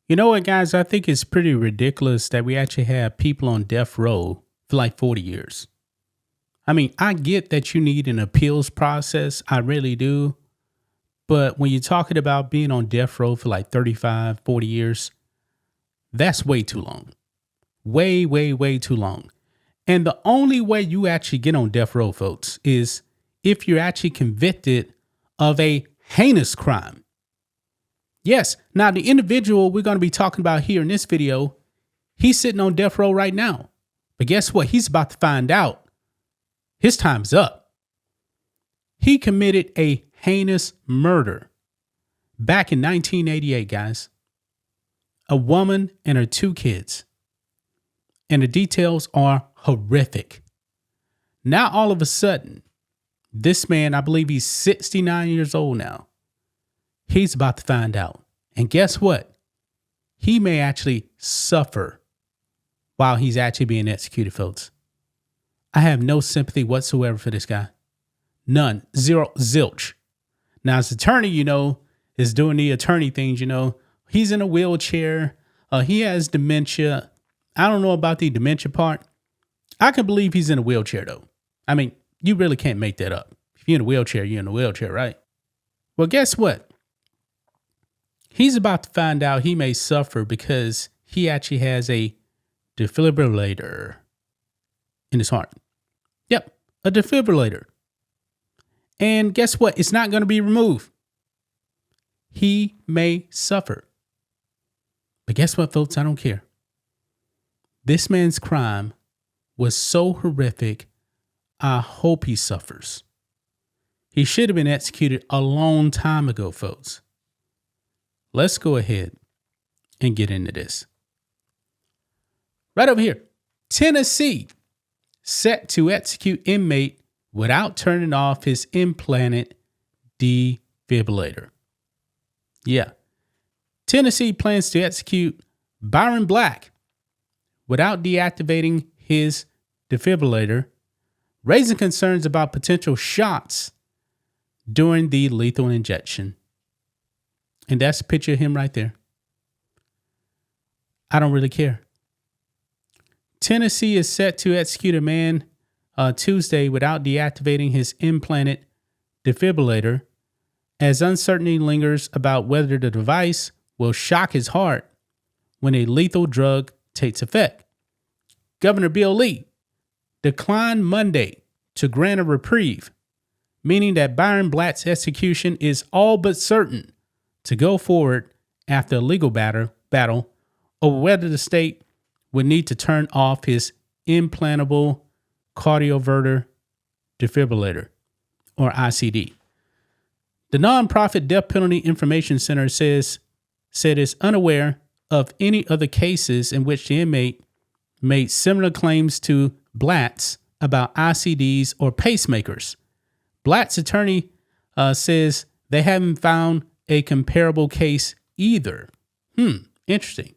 You know what, guys? I think it's pretty ridiculous that we actually have people on death row for like 40 years. I mean, I get that you need an appeals process. I really do. But when you're talking about being on death row for like 35, 40 years, that's way too long. Way, way, way too long. And the only way you actually get on death row, folks, is if you're actually convicted of a heinous crime. Yes. Now, the individual we're going to be talking about here in this video, he's sitting on death row right now. But guess what? He's about to find out his time's up. He committed a heinous murder back in 1988, guys. A woman and her 2 kids. And the details are horrific. Now, all of a sudden, this man, I believe he's 69 years old now. He's about to find out. And guess what? He may actually suffer while he's actually being executed, folks. I have no sympathy whatsoever for this guy. None. Zero. Zilch. Now, his attorney, is doing the attorney things, He's in a wheelchair. He has dementia. I don't know about the dementia part. I can believe he's in a wheelchair, though. I mean, you really can't make that up. If you're in a wheelchair, you're in a wheelchair, right? Well, guess what? He's about to find out he may suffer because he actually has a defibrillator in his heart. Yep, a defibrillator. And guess what? It's not going to be removed. He may suffer. But guess what, folks? I don't care. This man's crime was so horrific, I hope he suffers. He should have been executed a long time ago, folks. Let's go ahead and get into this. Right over here. Tennessee set to execute inmate without turning off his implanted defibrillator. Yeah. Tennessee plans to execute Byron Black without deactivating his defibrillator, raising concerns about potential shots during the lethal injection. And that's a picture of him right there. I don't really care. Tennessee is set to execute a man Tuesday without deactivating his implanted defibrillator as uncertainty lingers about whether the device will shock his heart when a lethal drug takes effect. Governor Bill Lee declined Monday to grant a reprieve, meaning that Byron Black's execution is all but certain to go forward after a legal battle over whether the state would need to turn off his implantable cardioverter defibrillator, or ICD. The nonprofit Death Penalty Information Center said it's unaware of any other cases in which the inmate made similar claims to Blatt's about ICDs or pacemakers. Blatt's attorney says they haven't found a comparable case either. Interesting.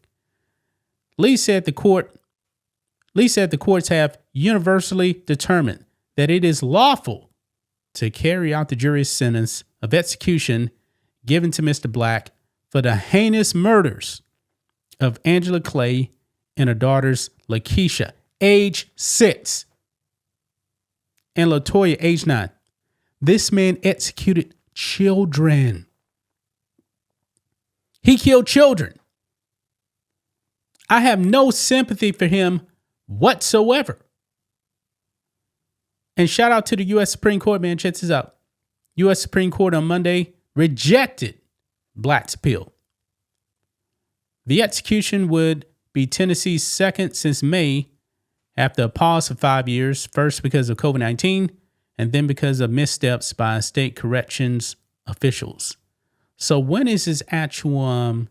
Lee said the courts have universally determined that it is lawful to carry out the jury's sentence of execution given to Mr. Black for the heinous murders of Angela Clay and her daughters Lakeisha, age 6, and LaToya, age 9. This man executed children. He killed children. I have no sympathy for him whatsoever. And shout out to the U.S. Supreme Court, man. Check this out. U.S. Supreme Court on Monday rejected Black's appeal. The execution would be Tennessee's second since May, after a pause of 5 years, first because of COVID-19 and then because of missteps by state corrections officials. So when is his actual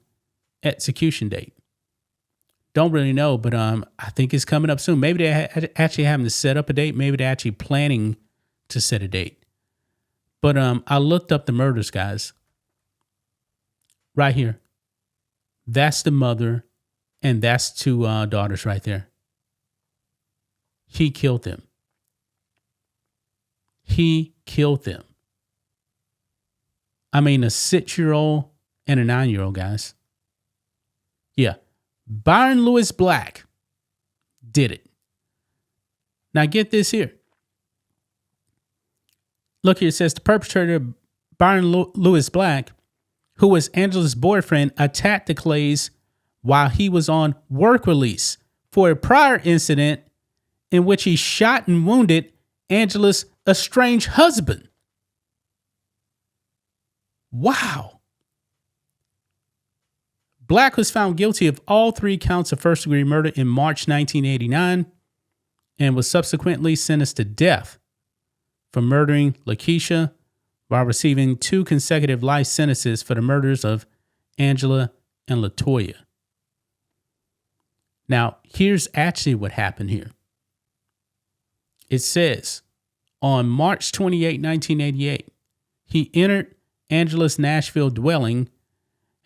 execution date? Don't really know, but I think it's coming up soon. Maybe they're actually having to set up a date. Maybe they're actually planning to set a date. But I looked up the murders, guys. Right here. That's the mother, and that's 2 daughters right there. He killed them. He killed them. I mean, a 6-year-old and a 9-year-old, guys. Yeah. Byron Lewis Black did it. Now get this here. Look here, it says the perpetrator, Byron Lewis Black, who was Angela's boyfriend, attacked the Clays while he was on work release for a prior incident in which he shot and wounded Angela's estranged husband. Wow. Black was found guilty of all 3 counts of first-degree murder in March 1989 and was subsequently sentenced to death for murdering Lakeisha while receiving 2 consecutive life sentences for the murders of Angela and LaToya. Now, here's actually what happened here. It says, on March 28, 1988, he entered Angela's Nashville dwelling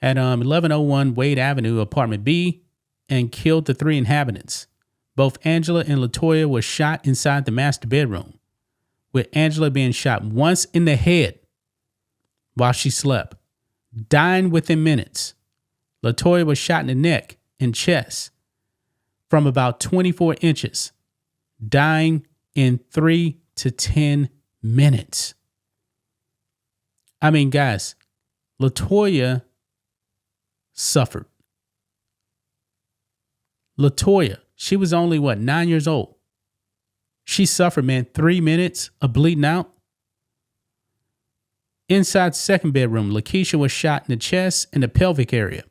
at 1101 Wade Avenue, Apartment B, and killed the 3 inhabitants. Both Angela and LaToya were shot inside the master bedroom, with Angela being shot once in the head while she slept, dying within minutes. LaToya was shot in the neck and chest from about 24 inches, dying in 3 to 10 minutes. I mean, guys, LaToya suffered. LaToya, she was only, 9 years old. She suffered, man, 3 minutes of bleeding out. Inside the second bedroom, Lakeisha was shot in the chest and the pelvic area.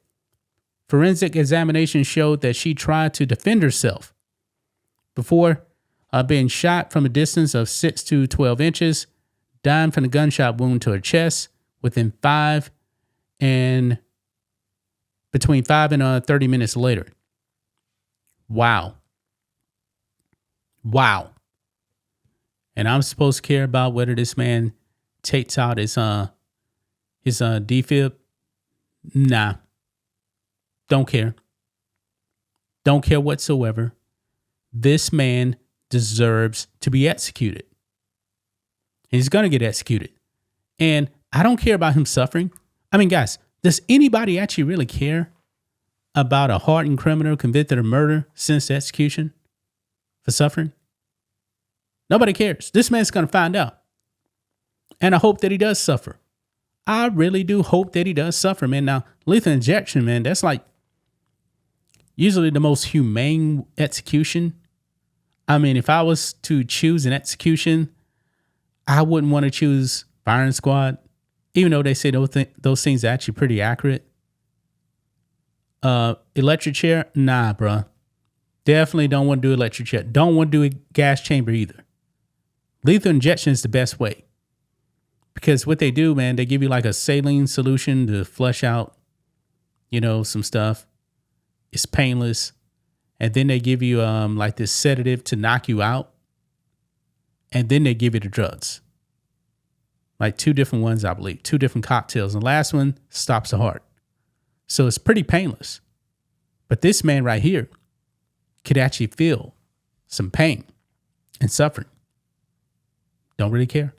Forensic examination showed that she tried to defend herself before being shot from a distance of 6 to 12 inches, dying from a gunshot wound to her chest between 5 and 30 minutes later. Wow. Wow. And I'm supposed to care about whether this man takes out his defib? Nah. Don't care. Don't care whatsoever. This man deserves to be executed. He's going to get executed. And I don't care about him suffering. I mean, guys, does anybody actually really care about a hardened criminal convicted of murder since execution for suffering? Nobody cares. This man's going to find out. And I hope that he does suffer. I really do hope that he does suffer, man. Now, lethal injection, man, that's like usually the most humane execution. I mean, if I was to choose an execution, I wouldn't want to choose firing squad, even though they say those things are actually pretty accurate. Electric chair, nah, bruh. Definitely don't want to do electric chair. Don't want to do a gas chamber either. Lethal injection is the best way. Because what they do, man, they give you like a saline solution to flush out, some stuff. It's painless. And then they give you like this sedative to knock you out. And then they give you the drugs. Like 2 different ones, I believe. 2 different cocktails. And the last one stops the heart. So it's pretty painless. But this man right here could actually feel some pain and suffering. Don't really care.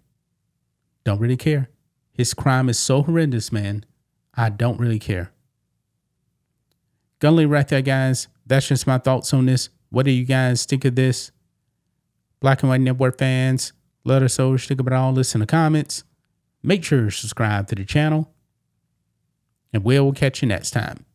Don't really care. His crime is so horrendous, man. I don't really care. Gonna leave right there, guys. That's just my thoughts on this. What do you guys think of this? Black and White Network fans, let us know what you think about all this in the comments. Make sure to subscribe to the channel. And we'll catch you next time.